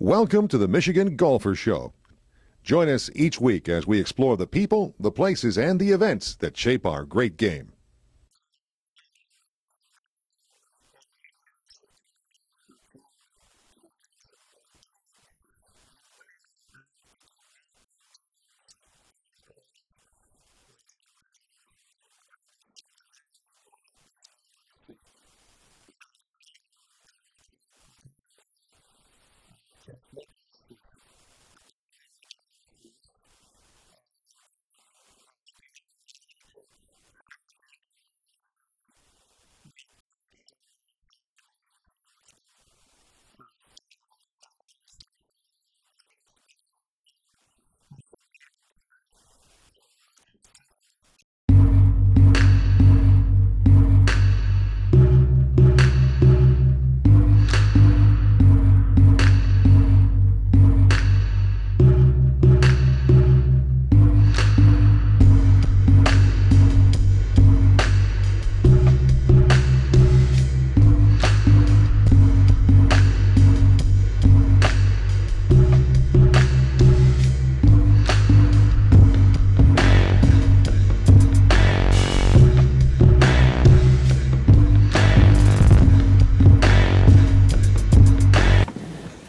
Welcome to the Michigan Golfer Show. Join us each week as we explore the people, the places, and the events that shape our great game.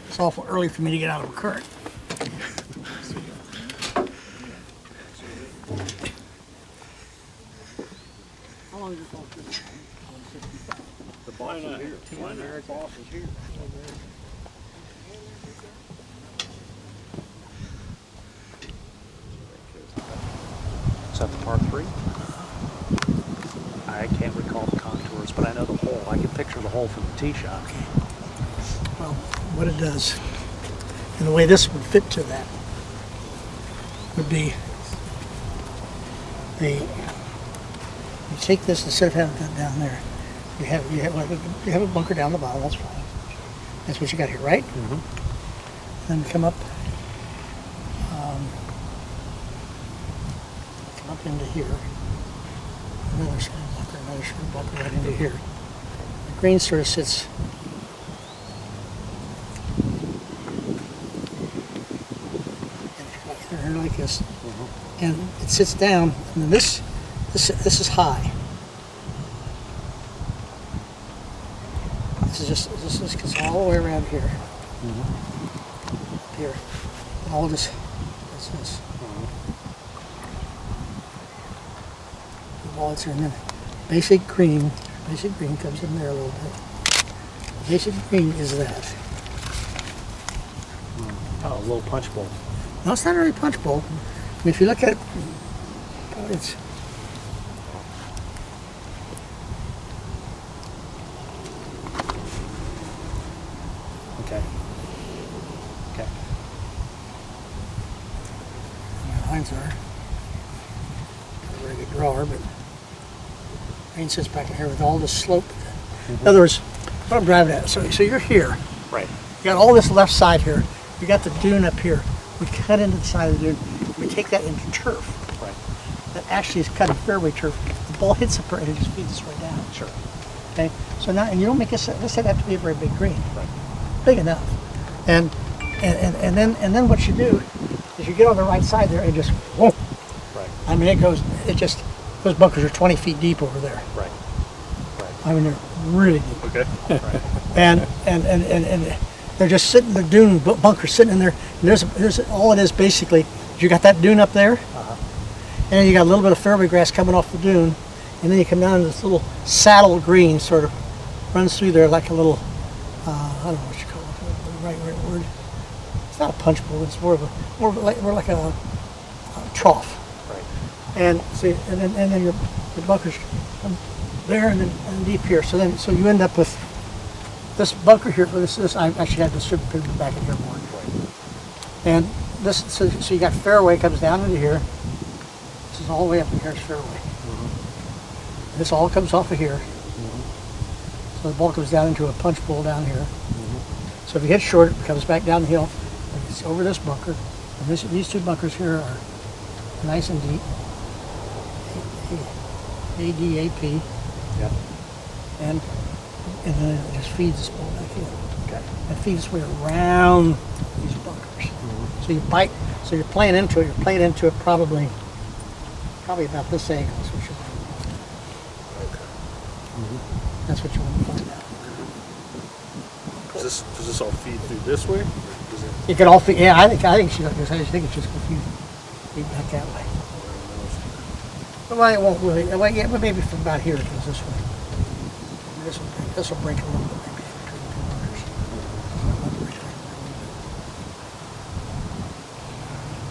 It's awful early for me to get out of a current. How long is this all good? The boss is here. The boss is here. Is that the par 3? I can't recall the contours, but I know the hole. I can picture the hole from the tee shot. Well, what it does, and the way this would fit to that, would be you take this instead of having that down there. You have a bunker down the bottom. That's fine. That's what you got here, right? Mm-hmm. Then come up into here. Another sort of bunker right into here. The green sort of sits like this, and it sits down, and then this is high. This gets all the way around here, here, and all this. The ball is here, and then basic green comes in there a little bit. Basic green is that. Oh, a little punch bowl. No, it's not really punch bowl. I mean, if you look at it, it's okay. Okay. the lines are not a very good drawer, but rain sits back in here with all this slope. In other words, what I'm driving at. So you're here. Right. You got all this left side here. You got the dune up here. We cut into the side of the dune. We take that into turf. Right. That actually is cut in fairway turf. The ball hits it and it just feeds its way down. Sure. Okay. So now, and you don't make this doesn't have to be a very big green. Right. Big enough. And then what you do is you get on the right side there and just whoa. Right. I mean, those bunkers are 20 feet deep over there. Right. Right. I mean, they're really deep. Okay. Right. And they're just sitting, the dune bunker sitting in there. And there's all it is basically. You got that dune up there, and then you got a little bit of fairway grass coming off the dune, and then you come down to this little saddle green sort of runs through there like a little, I don't know what you call it, the right word. It's not a punch bowl. It's more like a trough. Right. And see, and then your bunkers come there and then deep here. So you end up with this bunker here. This I actually had the strip pivot back in here more. Right. And this, so you got fairway comes down into here. This is all the way up in here's fairway. Mm-hmm. This all comes off of here. Mm-hmm. So the ball comes down into a punch bowl down here. Mm-hmm. So if you hit short, it comes back down the hill. It's over this bunker. And these two bunkers here are nice and deep. ADAP. Yeah. And then it just feeds this ball back in. Okay. and feed its way around these bunkers. So you bite. So you're playing into it. You're playing into it probably about this angle. Is what you're doing. That's what you want to find out. Does this all feed through this way? Or does it, It could all feed. Yeah, I think she does. I just think it's just confused. Feed back that way. Well, it won't really. Well, yeah, but maybe from about here it goes this way. This will break a little bit maybe between the two bunkers.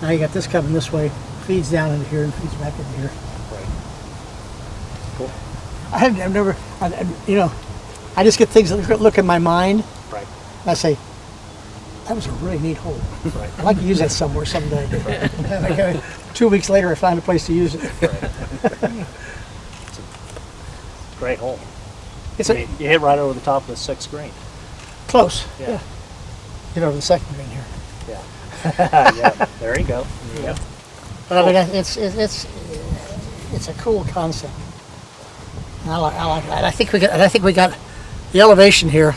Now you got this coming this way, feeds down into here and feeds back into here. Right. Cool. I've never, I just get things that look in my mind. Right. And I say, that was a really neat hole. Right. I'd like to use that somewhere someday. And I go, 2 weeks later, I find a place to use it. Great hole. It's You hit right over the top of the 6th green. close. Yeah. Get over the second green here. Yeah. Yeah. There you go. Yeah. But I mean, it's a cool concept. I like that. I think we got the elevation here.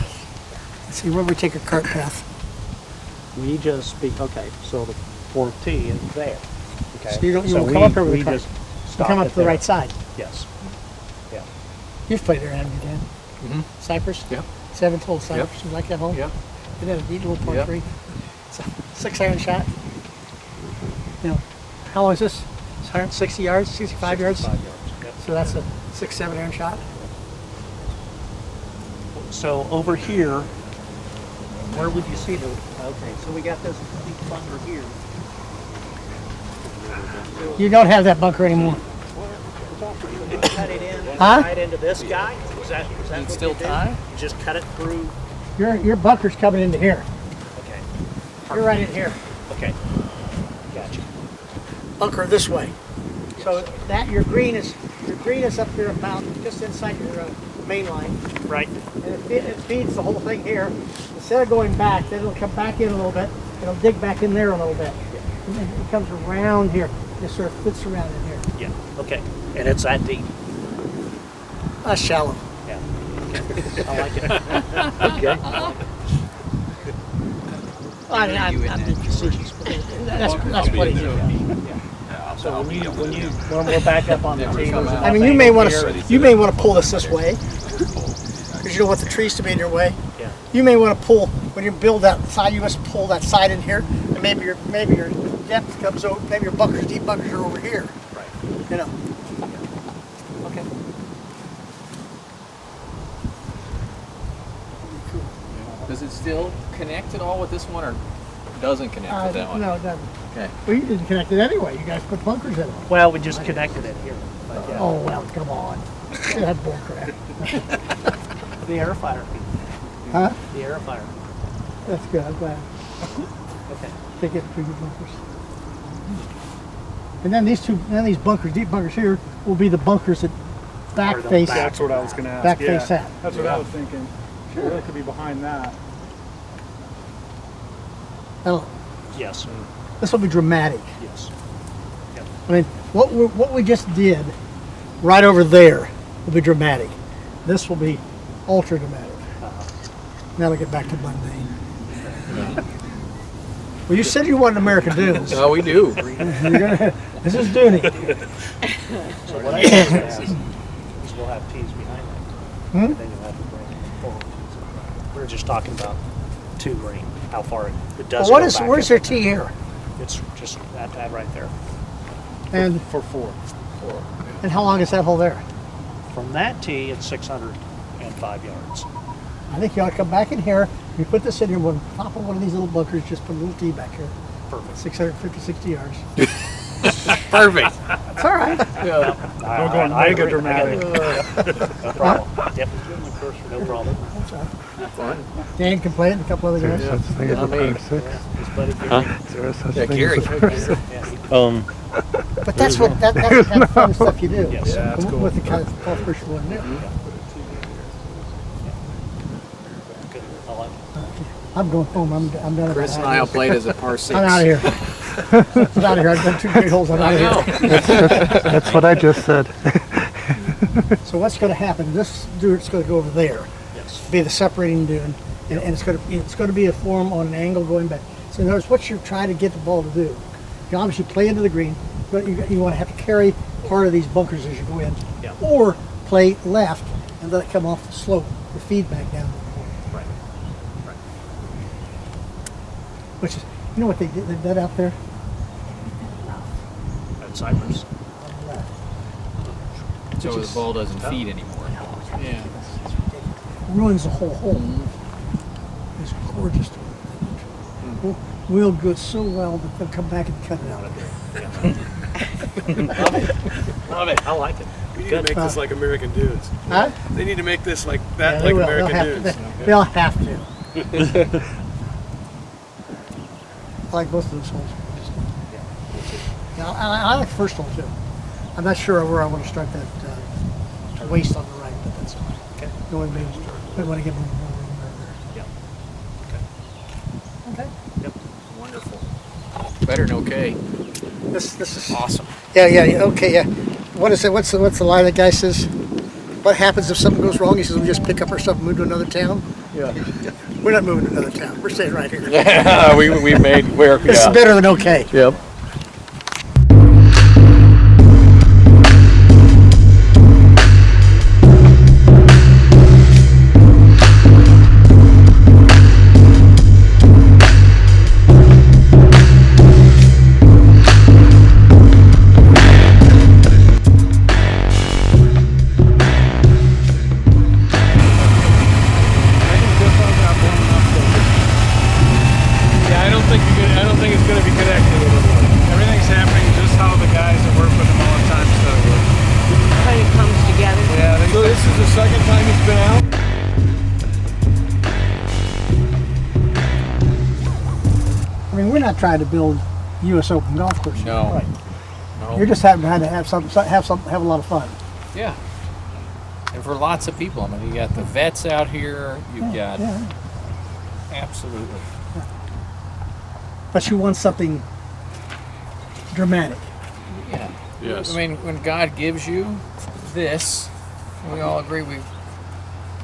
Let's see where we take our cart path. We just speak. Okay. So the 4th tee is there. Okay. So you will come up here with we the cart. just You stop come up it to the there. right side. Yes. Yeah. You've played there, haven't you, Dan? Cypress? Yep. 7-hole Cypress. You like that hole? Yep. You did a neat little par Yep. 3. It's a 6-iron shot. How long is this? It's 160 yards, 65 yards? 5 yards. Yep. So that's a 6-7 iron shot. So over here, where would you see the? Okay. So we got this big bunker here. You don't have that bunker anymore. You cut it in. Huh? Right into this guy. Is that what still you do? tie? You just cut it through. Your bunker's coming into here. Okay. You're right in here. Okay. Gotcha. Bunker this way. So that your green is up here about just inside your main line, Right. and it feeds the whole thing here. Instead of going back, then it'll come back in a little bit. It'll dig back in there a little bit. And then it comes around here. It sort of fits around in here. Yeah. Okay. And it's that deep. Shallow. Yeah. Okay. I like it. Okay. I'm being facetious, but that's what he did. So when we're back up on the tee, I mean, you may want to pull this way because you don't want the trees to be in your way. Yeah. You may want to pull when you build that side. You must pull that side in here, and maybe your depth comes over. Maybe your deep bunkers are over here. Right. You know. Okay. Does it still connect at all with this one, or doesn't connect with that one? No, it doesn't. Okay. Well, you didn't connect it anyway. You guys put bunkers in it. Well, we just connected it here. But yeah. Oh well, come on. That's bull crap. The airifier. Huh? The airifier. That's good. I'm glad. Okay. Take it through your bunkers. And then these bunkers, deep bunkers here, will be the bunkers that back face. that's what I was going to ask. Back yeah. face that. That's what I was thinking. Sure. It could be behind that. Oh, Yes. this will be dramatic. Yes. I mean, what we just did right over there will be dramatic. This will be ultra dramatic. Now to get back to mundane. Well, you said you wanted American Dunes. Oh, we do. This is Dooney. So what I was going to ask is we'll have tees behind that. And then you'll have the green forward. We were just talking about 2 green, how far it does Well, go back where's up your in tee there. here? It's just that right there. And For 4. how long is that hole there? From that tee, it's 605 yards. I think you ought to come back in here. You put this in here, on top of one of these little bunkers, just put a little tee back here. Perfect. 650, 60 yards. Perfect. It's all right. Yeah. We're going mega agree. dramatic. No problem. Yep. No problem. That's all right. Dan can play it and a couple other guys. Yeah. Not me. His buddy Gary. Yeah, Gary. Yeah, he- But that's that's the kind of fun stuff you do. Yes. Yeah, that's cool. With the kind of golf course you want to do. good. I like it. I'm going home. I'm done. Chris and I will play it as a par 6. I'm out of here. I'm out of here. I've done 2 great holes. I'm out I of know. here. That's what I just said. So what's going to happen? This dude's going to go over there, Yes. be the separating dune, and it's going to be a form on an angle going back. So in other words, what you're trying to get the ball to do, you obviously play into the green, but you want to have to carry part of these bunkers as you go in, Yeah. or play left and let it come off the slope, the feedback down. Right. Right. Which is, you know what they've done out there? At Cypress. On the left. So Which the is- ball doesn't feed anymore. Yeah. Ruins the whole hole. It's gorgeous. We'll go so well that they'll come back and cut it out. Love it. I like it. We need to make this like American Dudes. Huh? They need to make this like Yeah, that, they like will. American They'll Dudes. have to. They'll have to. I like both of those holes. Yeah, I like the first hole too. I'm not sure where I want to start that waist on the right, but that's fine. Okay. You want to maybe want to get more room there. Yeah. Okay. Yep. Wonderful. Better than okay. This is Awesome. Yeah. Okay. Yeah. What is it? What's the line that guy says? What happens if something goes wrong? He says we just pick up our stuff and move to another town. Yeah. We're not moving to another town. We're staying right here. we made work. This is better than okay. Yep. Yeah, I don't think it's gonna be connected. Everything's happening just how the guys that work with them all the time said it would. How it comes together. Yeah, so this is the second time it's been out? I mean, we're not trying to build U.S. Open golf courses. No. Right. No. You're just having to have a lot of fun. Yeah. And for lots of people, I mean, you got the vets out here. You've got Yeah. absolutely. But you want something dramatic. Yeah. Yes. I mean, when God gives you this, we all agree we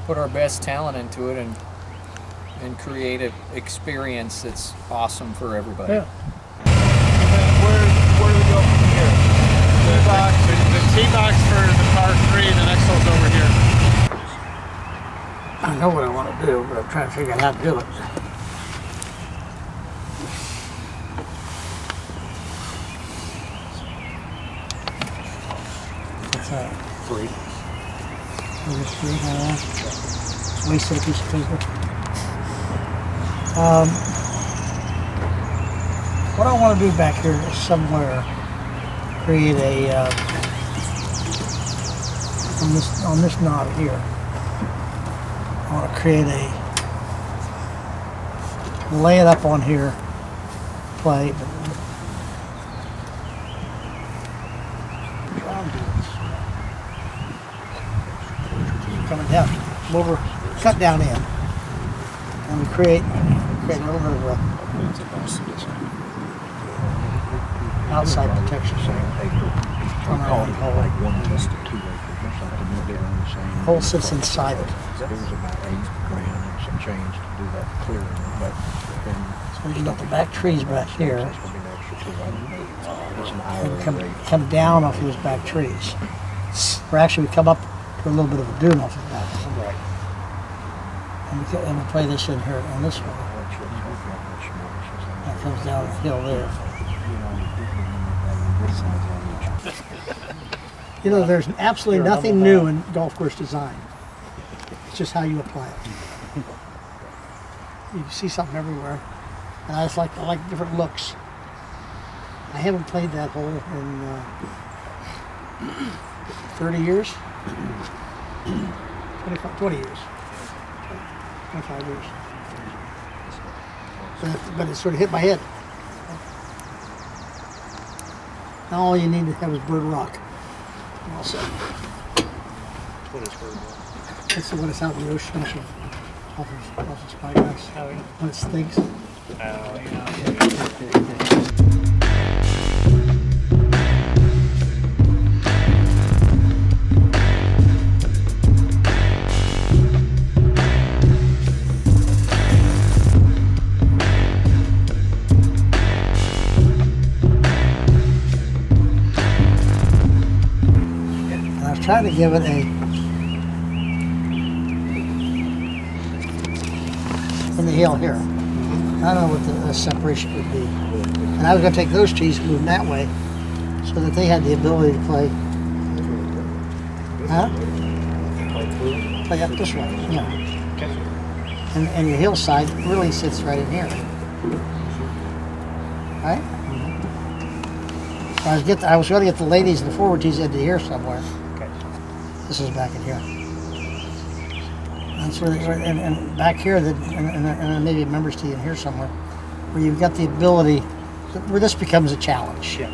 put our best talent into it and create an experience that's awesome for everybody. Yeah. Where do we go from here? The tee box for the par 3, the next hole's over here. I know what I want to do, but I'm trying to figure out how to do it. What's that? 3. Just 3, Just wasted a piece of paper. What I want to do back here is somewhere create a on this knob here. I want to create lay it up on here, play. Coming down, over, cut down in, and we create a little bit of a outside protection. Hole sits inside it. So you got the back trees back here. And come down off those back trees. Or actually we come up to a little bit of a dune off of that. And we play this in here on this one. That comes down the hill there. You know, there's absolutely nothing new in golf course design. It's just how you apply it. You see something everywhere, and I like different looks. I haven't played that hole in 30 years, 20 years, 25 years. But it sort of hit my head. Now all you need to have is bird rock. All set. That's the one that's out in the ocean off of Spyglass. When it stinks. trying to give it a, in the hill here. I don't know what the separation would be. And I was going to take those tees and move them that way so that they had the ability to play. Huh? Play up this way, yeah. And your hillside really sits right in here. Right? I was going to get the ladies and the forward tees into here somewhere. Okay. This is back in here. That's where, and back here, and maybe a members tee in here somewhere, where you've got the ability, where this becomes a challenge. Yeah.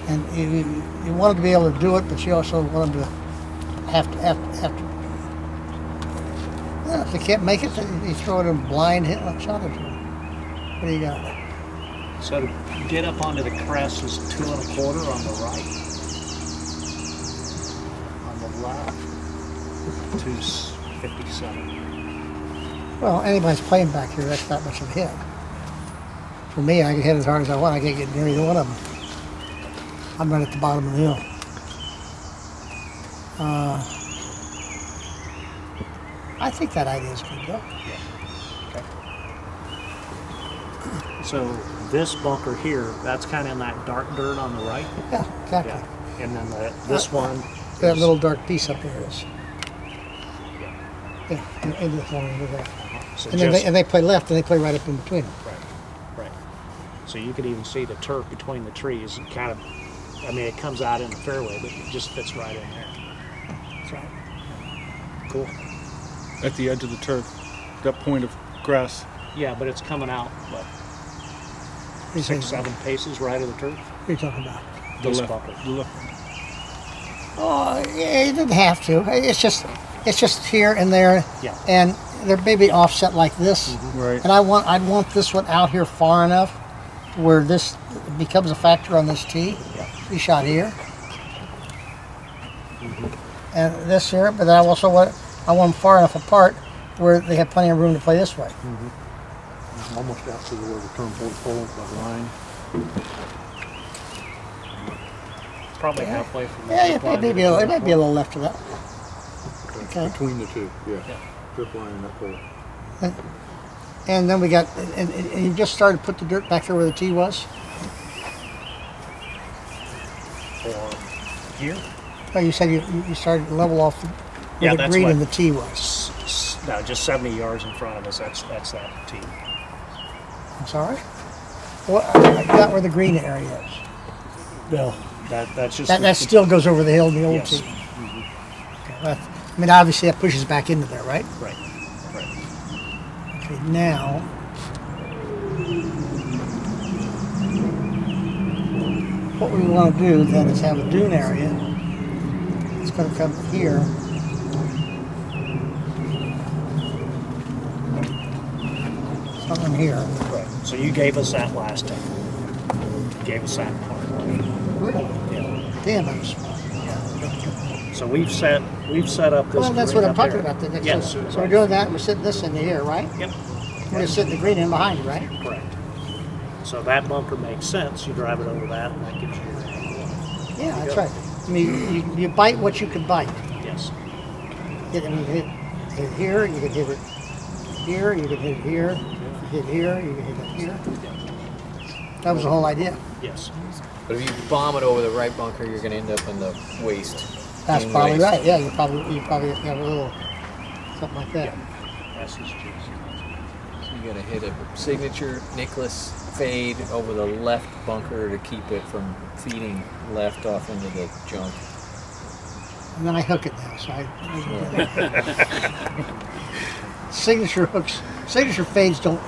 And you want them to be able to do it, but you also want them to have to. Yeah, if they can't make it, then you throw it in blind hit shot or two. What do you got? So to get up onto the crest is 2 1/4 on the right. On the left, 257. Well, anybody's playing back here, that's not much of a hit. For me, I can hit as hard as I want. I can't get near either one of them. I'm right at the bottom of the hill. I think that idea is good, though. Okay. So this bunker here, that's kind of in that dark dirt on the right. Yeah, exactly. Yeah. And then this one. That is- little dark piece up there is. Yeah, into the corner over there. So And then just- they play left, and they play right up in between them. Right. So you could even see the turf between the trees. And kind of, I mean, it comes out in the fairway, but it just fits right in there. That's right. Cool. At the edge of the turf, that point of grass. Yeah, but it's coming out, what, What are you 6, saying? 7 paces right of the turf? What are you talking about? This left, bunker. the left. Oh, yeah, you didn't have to. It's just here and there, Yeah. and they're maybe offset like this. Right. And I'd want this one out here far enough where this becomes a factor on this tee. Yeah. Tee shot here, and this here. But then I also want them far enough apart where they have plenty of room to play this way. Almost out to where the turn point falls by line. Probably halfway from the Yeah, zip line it may to be the it turf. might be a little left of that. Okay. Between the two, yeah. Drip line and that pole. And then we got, and you just started to put the dirt back there where the tee was. Or here? Oh, you said you started to level off where Yeah, the that's green what- and the tee was. No, just 70 yards in front of us. That's that tee. I'm sorry? What, I got where the green area is. No, that's just That still goes over the hill in the old Yes. tee. Okay, I mean, obviously that pushes back into there, right? right. Okay, now. What we want to do then is have a dune area. It's going to come here. Something here. Right. So you gave us that last time. You gave us that part. Yeah. Damn, I'm smart. So we've set up this. Well, that's green what I'm up talking there. about. The next Yes. one. So we're doing that. We're sitting this into here, right? Yep. We're just sitting the green in behind, right? Correct. So that bunker makes sense. You drive it over that, and that gives you. Yeah, that's right. I mean, you bite what you can bite. Yes. I mean, hit here, you can hit it here, you can hit it here, you can hit here, you can hit it here. That was the whole idea. Yes. But if you bomb it over the right bunker, you're going to end up in the waist. That's in probably waist. right. Yeah, you probably have a little something like that. That's his juice. So you got to hit a signature Nicklaus fade over the left bunker to keep it from feeding left off into the junk. And then I hook it now, so signature hooks, signature fades don't.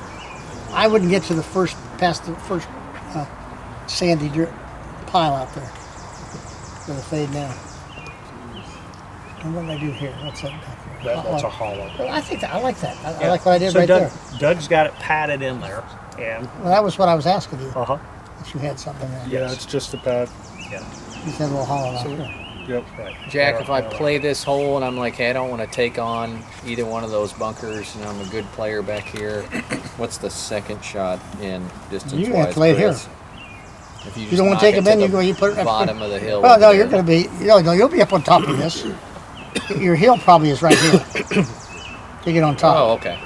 I wouldn't get to the first past the first sandy dirt pile out there with a fade now. And what did I do here? What's that back there? That's a hollow. Well, I think that, I like that. I Yeah. like what I did So right there. Doug's got it padded in there, and Well, that was what I was asking you. uh-huh. If you had something there. Yeah, it's just a pad. Yeah. You said a little hollow out there. Yep. Right. Jack, if I play this hole and I'm like, hey, I don't want to take on either one of those bunkers and I'm a good player back here, what's the second shot in distance-wise? You have to play it here. Chris? If you, You just don't want knock to take it them in, to you go, you put it the bottom of the hill. Well, over no, there. you're going to be, no, you'll be up on top of this. Your hill probably is right here to get on top. Oh, okay.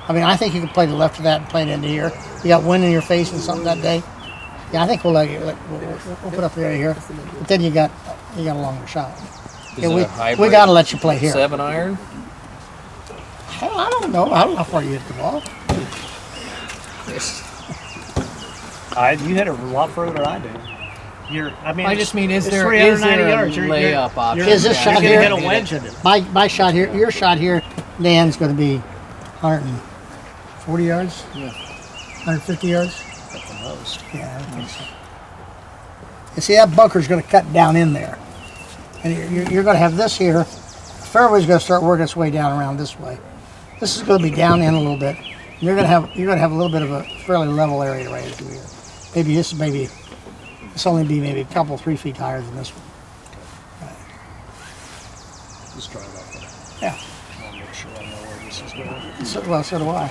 I mean, I think you can play the left of that and play it into here. You got wind in your face and something that day. Yeah, I think we'll let you. We'll put up the area here, but then you got a longer shot. Is Yeah, it a we hybrid got to let you play here. 7-iron? Hell, I don't know. I don't know how far you hit the ball. You hit it a lot further than I do. I just mean, is it's there 390 a yards. layup option? Is this shot You're here? gonna hit a wedge in it. My shot here, your shot here, Dan's going to be 140 yards. Yeah. 150 yards. At the most. Yeah, I think so. You see, that bunker's going to cut down in there, and you're going to have this here. The fairway's going to start working its way down around this way. This is going to be down in a little bit. And you're going to have a little bit of a fairly level area right through here. Maybe this only be maybe a couple 3 feet higher than this one. Just try it out there. Yeah. I'll make sure I know where this is going. So do I.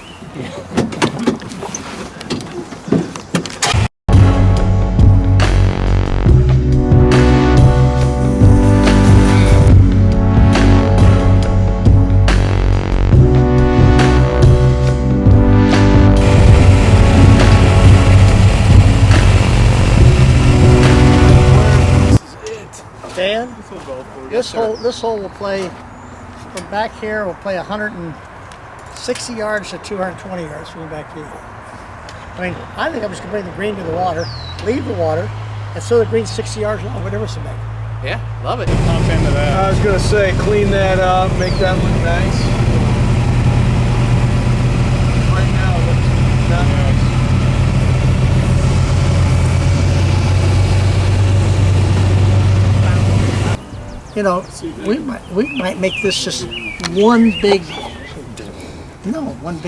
Dan, this hole will play from back here. Will play 160 yards to 220 yards from back here. I mean, I think I'm just gonna bring the green to the water, leave the water, and so the green's 60 yards long, whatever it's make. Yeah, love it. I was gonna say, clean that up, make that look nice. Right now, it looks not nice. You know, we might make this just one big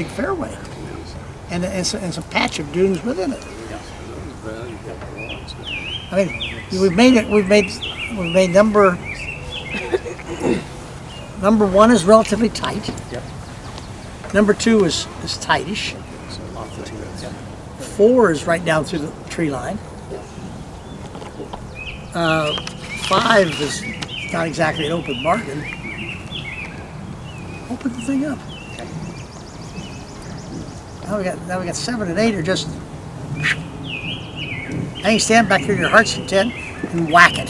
fairway, and some patch of dunes within it. I mean, we've made number one is relatively tight. Yep. Number 2 is tightish. 4 is right down through the tree line. 5 is not exactly an open margin. Open the thing up. Now we got 7 and 8 are just. Now you stand back here, your heart's content, and whack it.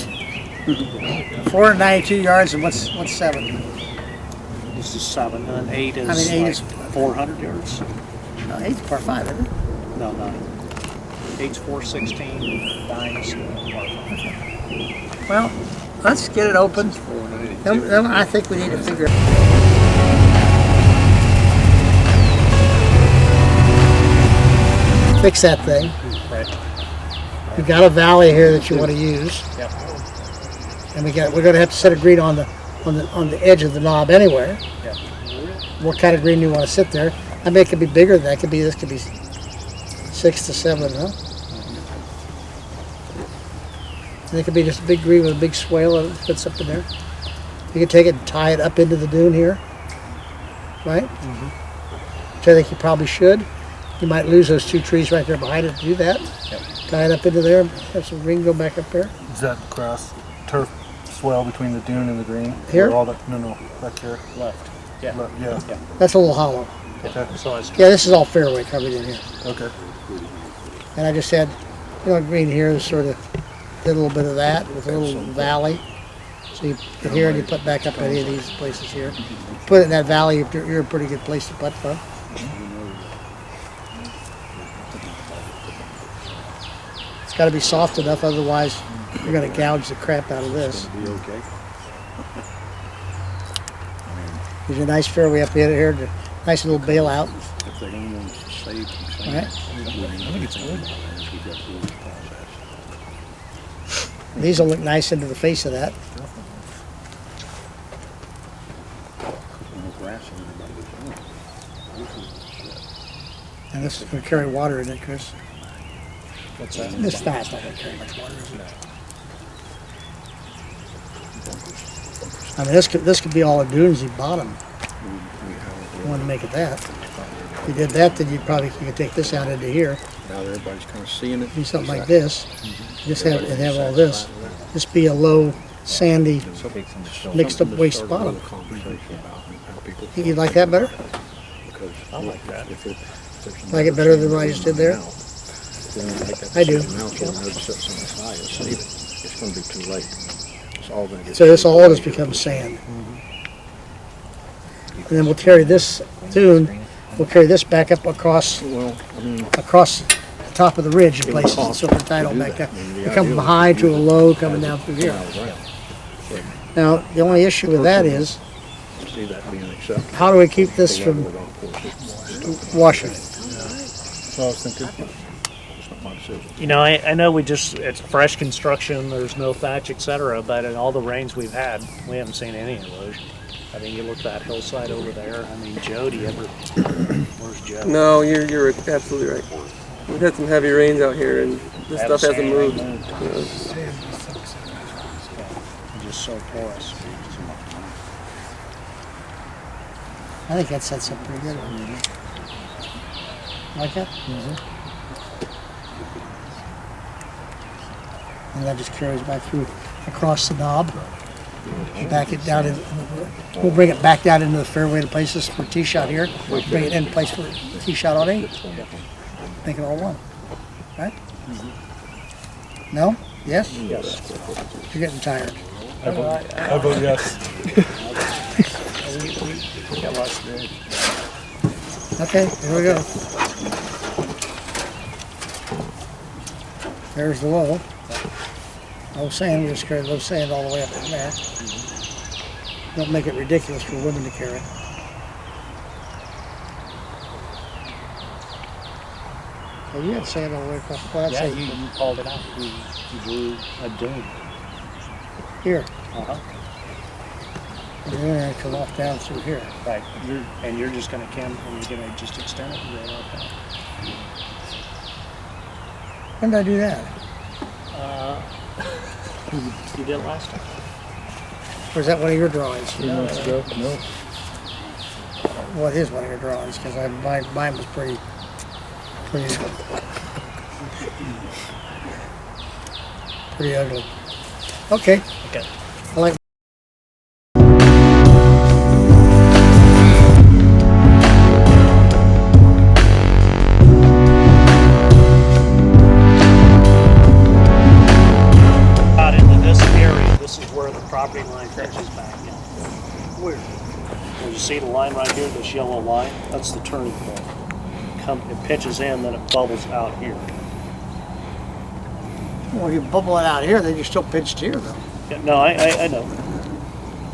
492 yards, and what's 7? This is 7, and 8 is. I mean, 8 like is 400 yards. No, 8's par 5, isn't it? No, 8's 416. 9 is par 5. Well, let's get it open. Then I think we need to figure out. Fix that thing. Right. You've got a valley here that you want to use. Yep. And we're going to have to set a green on the edge of the knob anywhere. Yep. What kind of green do you want to sit there? I mean, it could be bigger than that. This could be 6 to 7, huh? And it could be just a big green with a big swale that fits up in there. You could take it and tie it up into the dune here, right? Mm-hmm. Which I think you probably should. You might lose those 2 trees right there behind it to do that. Yep. Tie it up into there, have some green go back up there. Is that grass turf swell between the dune and the green? Here? Or all that, no, back here. Left. Yeah. Yeah. That's a little hollow. Okay. So it's Yeah, this is all fairway covered in here. Okay. And I just had, green here is sort of did a little bit of that with a little valley. So you put here and you put back up any of these places here. Put it in that valley, you're a pretty good place to putt from. It's got to be soft enough, otherwise you're going to gouge the crap out of this. There's a nice fairway up here, nice little bailout. All right. These will look nice into the face of that. And this is going to carry water in it, Chris. what's that? This not going to carry much water, is it? I mean, this could be all a dunesy bottom. You want to make it that. If you did that, then you could take this out into here, Now everybody's kind of seeing it. do something like this. Just have all this. Just be a low, sandy, mixed up waste bottom. Think you'd like that better? I like that. Like it better than what I just did there? I do. It's going to be too late. It's all going to get. So this all just becomes sand. And then we'll carry this dune, we'll carry this back up across across the top of the ridge in places, so for tidal back down. We come from a high to a low coming down through here. Now, the only issue with that is, See that being accepted. how do we keep this from washing? So I was thinking. It's not my decision. You know, I know it's fresh construction, there's no thatch, etc., but in all the rains we've had, we haven't seen any erosion. I mean, you look at that hillside over there, I mean, Jody, where's Joe? No, you're absolutely right. We've had some heavy rains out here, and this stuff hasn't moved. You know. It's just so porous. I think that sets up pretty good. Like that? And that just carries back through across the knob. Back it down in, we'll bring it back down into the fairway to places for tee shot here. Bring it in place for tee shot on 8. Make it all one. Right? No? Yes? Yes. You're getting tired. I vote yes. Okay, here we go. There's the wall. Low sand, we just carry low sand all the way up in there. Don't make it ridiculous for women to carry. Well, you had sand all the way across the flat. Yeah, you called it out. You drew a dune. Here. Uh-huh. And then I come off down through here. Right. You're just going to come and you're going to just extend it right off that. When did I do that? You did it last time. Or is that one of your drawings? 3 months ago? No. Well, it is one of your drawings because mine was pretty ugly. Okay. Okay. I like. Out into this area, this is where the property line pitches back in. Where? You see the line right here, this yellow line? That's the turning point. It pitches in, then it bubbles out here. Well, you bubble it out here, then you're still pitched here, though. Yeah, no, I know.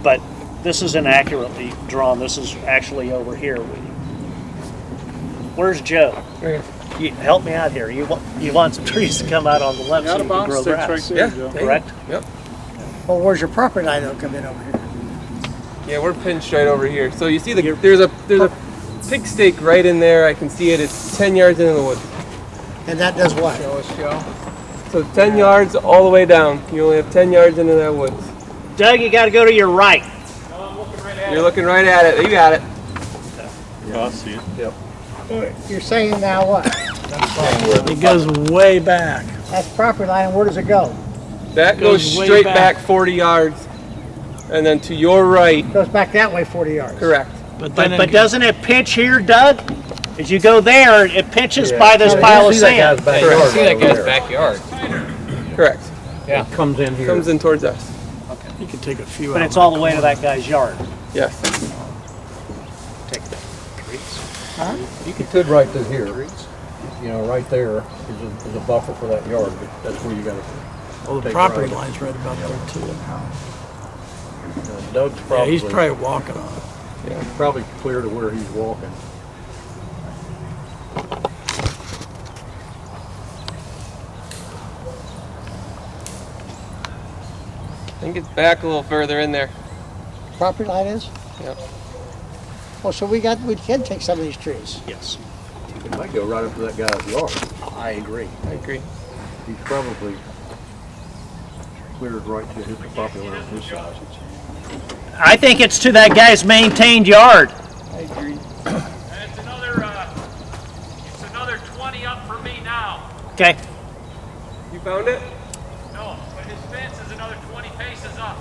But this is inaccurately drawn. This is actually over here. Where's Joe? You, help me out here. You want some trees to come out on the left so you can grow grass. Right there, Joe. Correct? Yep. Well, where's your property line that'll come in over here? Yeah, we're pinched right over here. So you see there's a pig stake right in there. I can see it. It's 10 yards into the woods. And that does what? So 10 yards all the way down. You only have 10 yards into that woods. Doug, you got to go to your right. You're looking right at it. You got it. Yeah, I see it. Yep. You're saying now what? It goes way back. That's property line, where does it go? That goes way straight back. back 40 yards. And then to your right. It goes back that way 40 yards. Correct. But doesn't it pitch here, Doug? As you go there, it pitches by this Yeah, pile you of see that sand. guy's backyard See that over guy's there. backyard. Correct. Yeah. It comes in here. Comes in towards us. You can take a few But out. it's all the way to that guy's yard. Yes. You could right through here. You know, right there is a buffer for that yard. But that's where you got to. Oh, the property line's right about there too. Doug's Yeah, probably. he's probably walking on it. Yeah, he's probably clear to where he's walking. I think it's back a little further in there. Property line is? Yep. Oh, so we can take some of these trees. Yes, It might go right up to that guy's yard. I agree. I agree. He's probably cleared right to hit the property line on his side. I think it's to that guy's maintained yard. I agree. That's another another 20 up for me now. Okay. You found it? No, but his fence is another 20 paces up.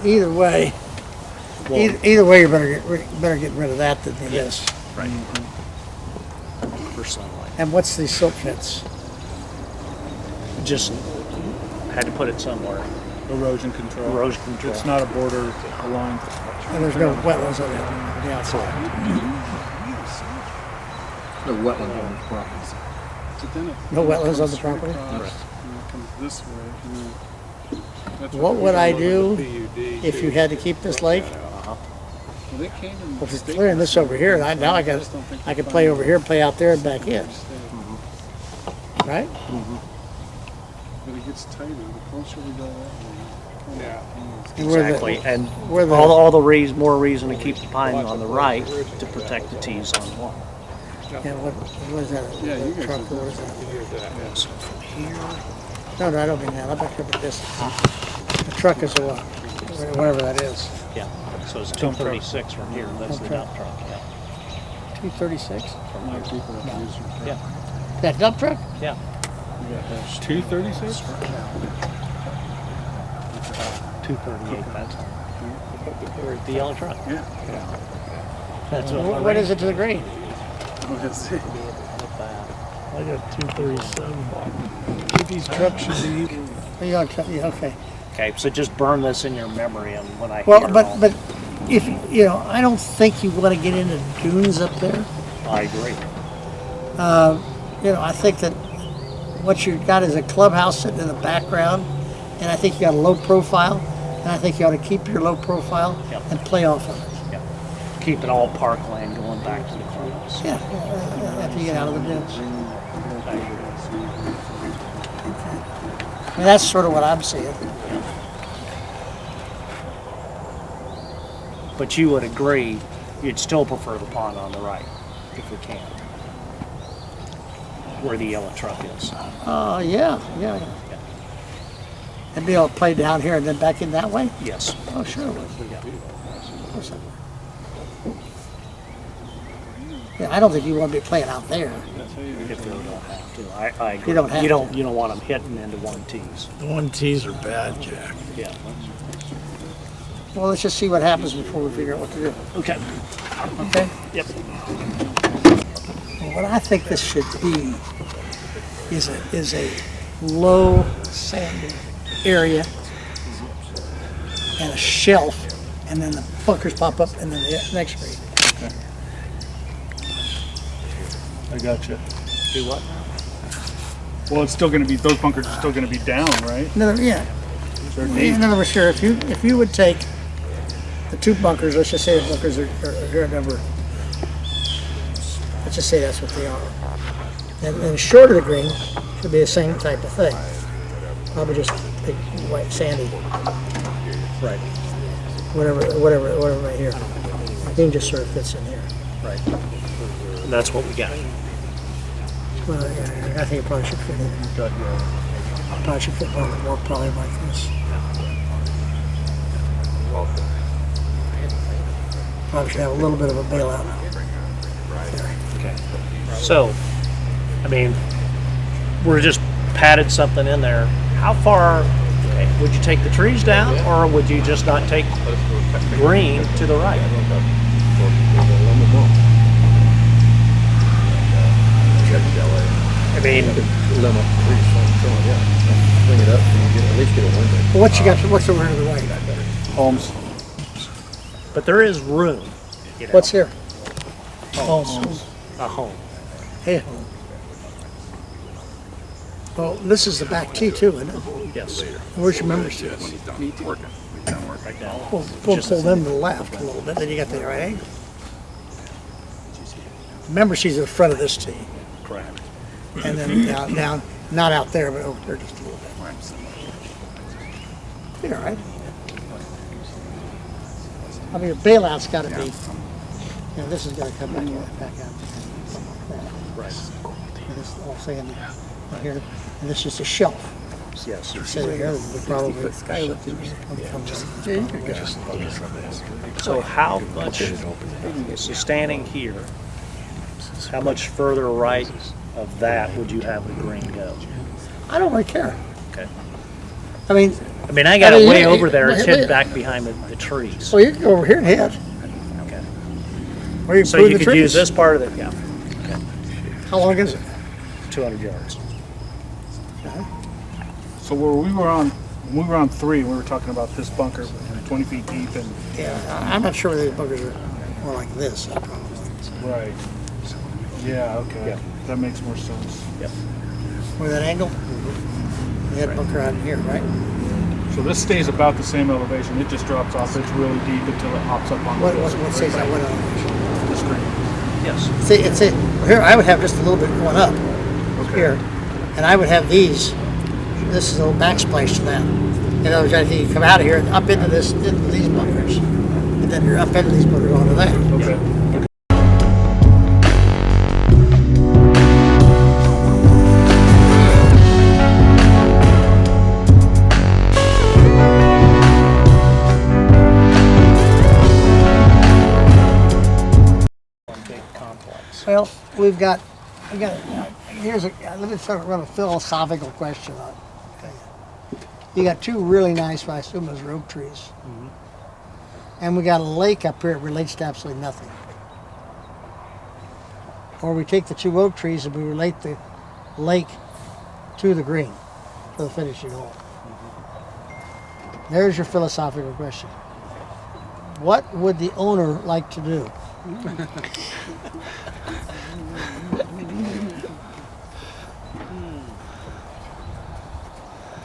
Either way, either way, you better get rid of that than this. Right. For sunlight. And what's the silt fence? Just had to put it somewhere. Erosion control. Erosion control. It's not a border line. And there's no wetlands on the outside. No wetland on the property. But then it No wetlands on comes the property? across, and it comes this way. And then that's What would I do if you had to keep this lake? Well, they came and Well, if it's clearing this over here, now I can play over here, play out there, and back in. Right? But it gets tighter the closer we go that way. Yeah. And where the- Exactly. And where the- all the more reason to keep the pine on the right to protect the tees on one. Yeah, what is that? Yeah, you guys Truck, will what is that? So from here, No, I don't mean that. I'm back here with this. The truck is a what? Whatever that is. yeah. So it's 236 from here. That's the dump truck. Yeah. 236? My people have used it. Yeah. That dump truck? Yeah. 236? 238. That's the yellow truck. Yeah. That's What is it to the green? Let's see. I got 237. These trucks should be. Okay. Okay, so just burn this in your memory, and when I Well, hear but all- but if I don't think you want to get into dunes up there. I agree. I think that what you've got is a clubhouse sitting in the background, and I think you got a low profile, and I think you ought to keep your low profile Yep. and play off of it. Yeah. Keep it all parkland going back to the clubhouse. Yeah, after you get out of the dunes. I agree. I mean, that's sort of what I'm seeing. But you would agree, you'd still prefer the pond on the right, if we can. Where the yellow truck is. Yeah. And be able to play down here and then back in that way? Yes. Oh, sure it would. Yeah. Of course it would. Yeah, I don't think you want to be playing out there. If they don't have to. I agree. You don't have you don't want them hitting into one tees. The 1Ts are bad, Jack. Yeah. Well, let's just see what happens before we figure out what to do. Okay. Okay? Yep. Well, what I think this should be is a low sandy area and a shelf, and then the bunkers pop up, and then the next green. I got you. Do what? Well, it's still going to be, those bunkers are still going to be down, right? Yeah. They're deep. In other words, sure, if you would take the two bunkers, let's just say the bunkers are here at number, let's just say that's what they are. And short of the green should be the same type of thing. Probably just big white sandy, Right. whatever right here. The green just sort of fits in here. Right. And that's what we got. Well, yeah, I think it probably should fit in. Probably should fit a little bit more probably like this. Probably should have a little bit of a bailout. Okay. So, I mean, we're just padded something in there. How far, okay, would you take the trees down, or would you just not take green to the right? I mean, Bring it up and at least get a window. Well, what's over to the right? Homes. but there is room. You know, What's here? homes. A home. Hey. Well, this is the back tee too, isn't it? Yes. Where's your members tee? Right now. Pull them to the left a little bit, then you got the right angle. Member tees are the front of this tee, Correct. and then down, not out there, but over there just a little bit. Be all right. I mean, your bailout's got to be. This is got to come back out. Right. And this all saying right here, And this is a shelf. Yes. So here, we probably So how much, so standing here, how much further right of that would you have the green go? I don't really care. Okay. I mean, I got it way here- over there. It's here- hidden back behind the trees. so you can go over here and hit. Okay. Or you can So prune you the could use trees. this part of it, yeah, How long is it? 200 yards. So when we were on 3, we were talking about this bunker 20 feet deep and Yeah, I'm not sure whether these bunkers are more like this. Probably. right. Yeah, okay. Yeah. That makes more sense. Yep. With that angle? You had a bunker out in here, right? So this stays about the same elevation. It just drops off. It's really deep until it hops up on What the stays that? What elevation? the screen. Yes. See, here I would have just a little bit going up here, and I would have these. This is a little backsplash to that. In other words, I think you come out of here and up into these bunkers, and then you're up into these bunkers onto that. Okay. One big complex. Well, we've got. Here's let me sort of run a philosophical question on it. You got 2 really nice, I assume those are oak trees. And we got a lake up here that relates to absolutely nothing. Or we take the 2 oak trees and we relate the lake to the green for the finishing hole. There's your philosophical question. What would the owner like to do?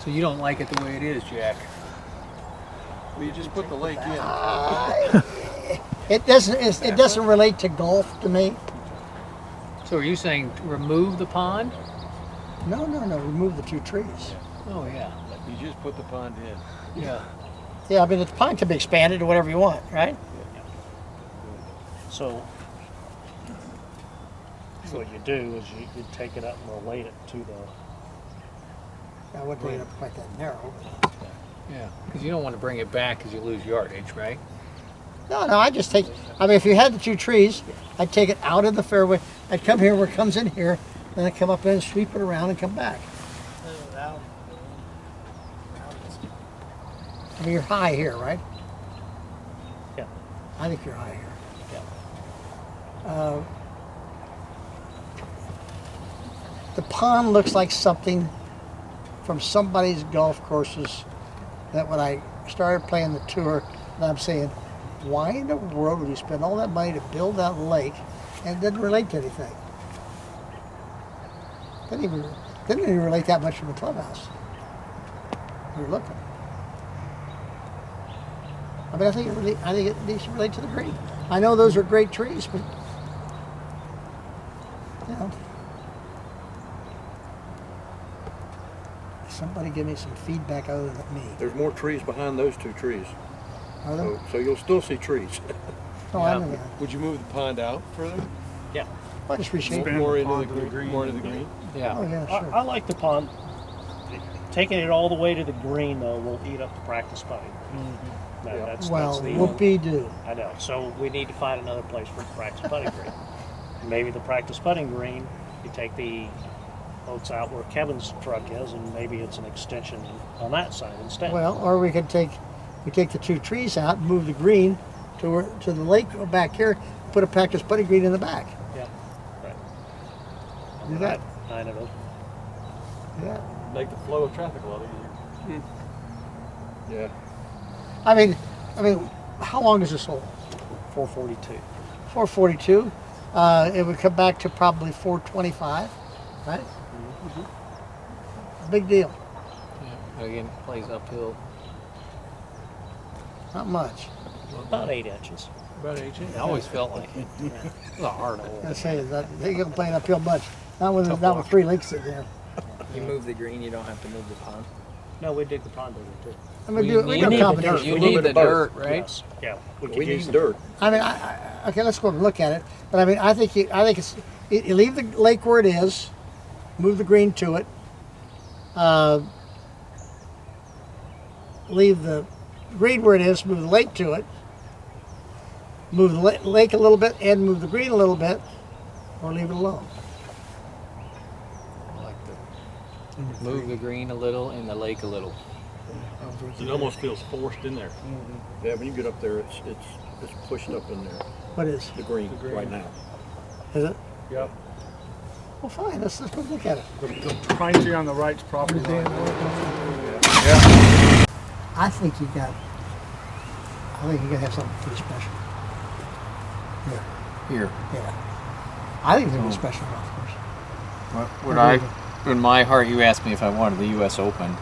So you don't like it the way it is, Jack? Well, you just put the lake in. It doesn't relate to golf to me. So are you saying remove the pond? No. Remove the 2 trees. Oh yeah. You just put the pond in. Yeah. Yeah, I mean the pond can be expanded to whatever you want, right? So what you do is you take it up and relate it to the. I wouldn't take it up quite that narrow. Yeah. Because you don't want to bring it back because you lose yardage, right? No, I just take. I mean, if you had the 2 trees, I'd take it out of the fairway. I'd come here where it comes in here, then I'd come up and sweep it around and come back. I mean, you're high here, right? Yeah. I think you're high here. Yeah. The pond looks like something from somebody's golf courses that when I started playing the tour, and I'm saying, why in the world would you spend all that money to build that lake and it didn't relate to anything? Didn't even relate that much from the clubhouse. You're looking. I mean, I think it needs to relate to the green. I know those are great trees, but you know, somebody give me some feedback other than me. There's more trees behind those 2 trees. Are there? So you'll still see trees. Oh, I know that. Would you move the pond out further? Yeah. I just reshape it. More into the green. More into the green. Yeah. Oh yeah, sure. I like the pond. Taking it all the way to the green though will eat up the practice putting. That's Well, the whoopee-doo. I know. So we need to find another place for the practice putting green. Maybe the practice putting green, you take the oaks out where Kevin's truck is, and maybe it's an extension on that side instead. Well, or we could take the 2 trees out and move the green to the lake back here, put a practice putting green in the back. Yeah. Right. Do that. 9 of them. Yeah. Make the flow of traffic a lot easier. Yeah. I mean, how long is this hole? 442. 442. It would come back to probably 425, right? Mm-hmm. Big deal. Yeah. Again, it plays uphill. Not much. About 8 inches. About 8 inches. I always felt like it. It was a hard hole. I say that they don't play uphill much. Not with 3 links in there. You move the green, you don't have to move the pond. No, we dig the pond over too. I mean, we do a combination. You need the dirt, right? Yes. Yeah. We need dirt. I mean, okay, let's go and look at it. But I mean, I think you leave the lake where it is, move the green to it, and then you got. Right. I mean, I think it's you leave the lake where it is, move the green to it, leave the green where it is, move the lake to it, move the lake a little bit, and move the green a little bit, or leave it alone. I like to move the green a little and the lake a little. It almost feels forced in there. Yeah, when you get up there, it's pushed up in there. What is? The green, right now. Is it? Yep. Well, fine. Let's go look at it. The pine tree on the right's property line. I think you got to have something pretty special. Here. Yeah. I think it's going to be a special golf course. In my heart, you asked me if I wanted the U.S. Open.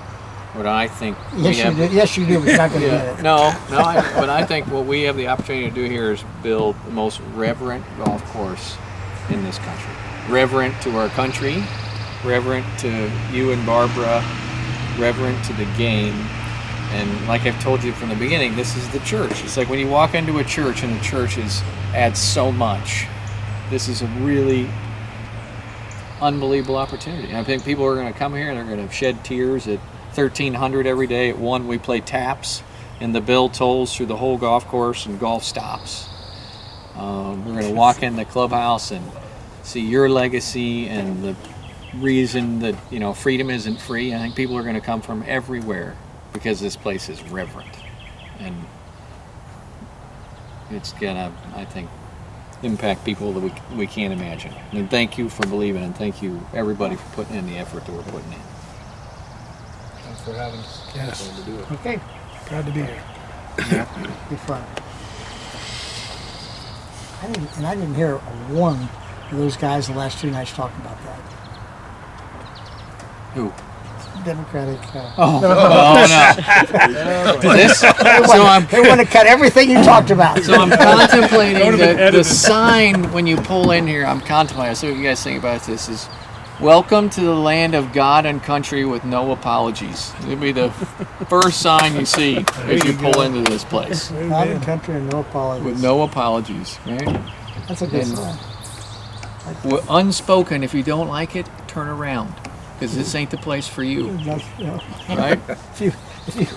What I think. Yes, you did. Yes, you did. But you're not going to get it. But I think what we have the opportunity to do here is build the most reverent golf course in this country. Reverent to our country, reverent to you and Barbara, reverent to the game. And like I've told you from the beginning, this is the church. It's like when you walk into a church and the church adds so much. This is a really unbelievable opportunity. And I think people are going to come here and they're going to shed tears at 1300 every day. At 1 we play taps and the bell tolls through the whole golf course and golf stops. We're going to walk in the clubhouse and see your legacy and the reason that freedom isn't free. I think people are going to come from everywhere because this place is reverent, and it's gonna, I think, impact people that we can't imagine. And thank you for believing, and thank you everybody for putting in the effort that we're putting in. Thanks for having us. Yes. To do it. Okay. Glad to be here. Be fun. I didn't hear one of those guys the last 2 nights talking about that. Who? Democratic. No. They want to cut everything you talked about. So I'm contemplating the sign when you pull in here. I'm contemplating. So what you guys think about this is, welcome to the land of God and country with no apologies. It'll be the first sign you see as you pull into this place. God and country and no apologies. With no apologies, right? That's a good sign. Unspoken, if you don't like it, turn around. Because this ain't the place for you. Right? If you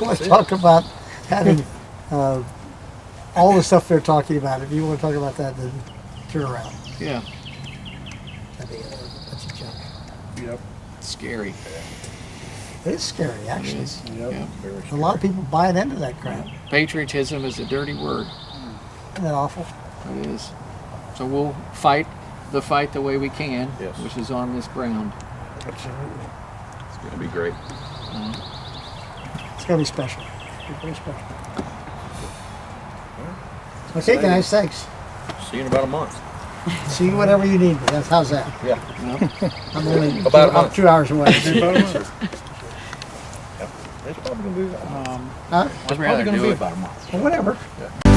want to talk about having all the stuff they're talking about, if you want to talk about that, then turn around. Yeah. That's a joke. Yep. It's scary. It is scary, actually. It is. Yep. Yeah. A lot of people buying into that crap. Patriotism is a dirty word. Isn't that awful? It is. So we'll fight the fight the way we can, Yes. which is on this ground. Absolutely. It's going to be great. It's going to be special. It's very special. Okay, guys, thanks. See you in about a month. See you whenever you need me. How's that? Yeah. I'm only About a month. 2 hours away. It's probably going to be Huh? I'd rather do it about a month. Well, whatever. Yeah.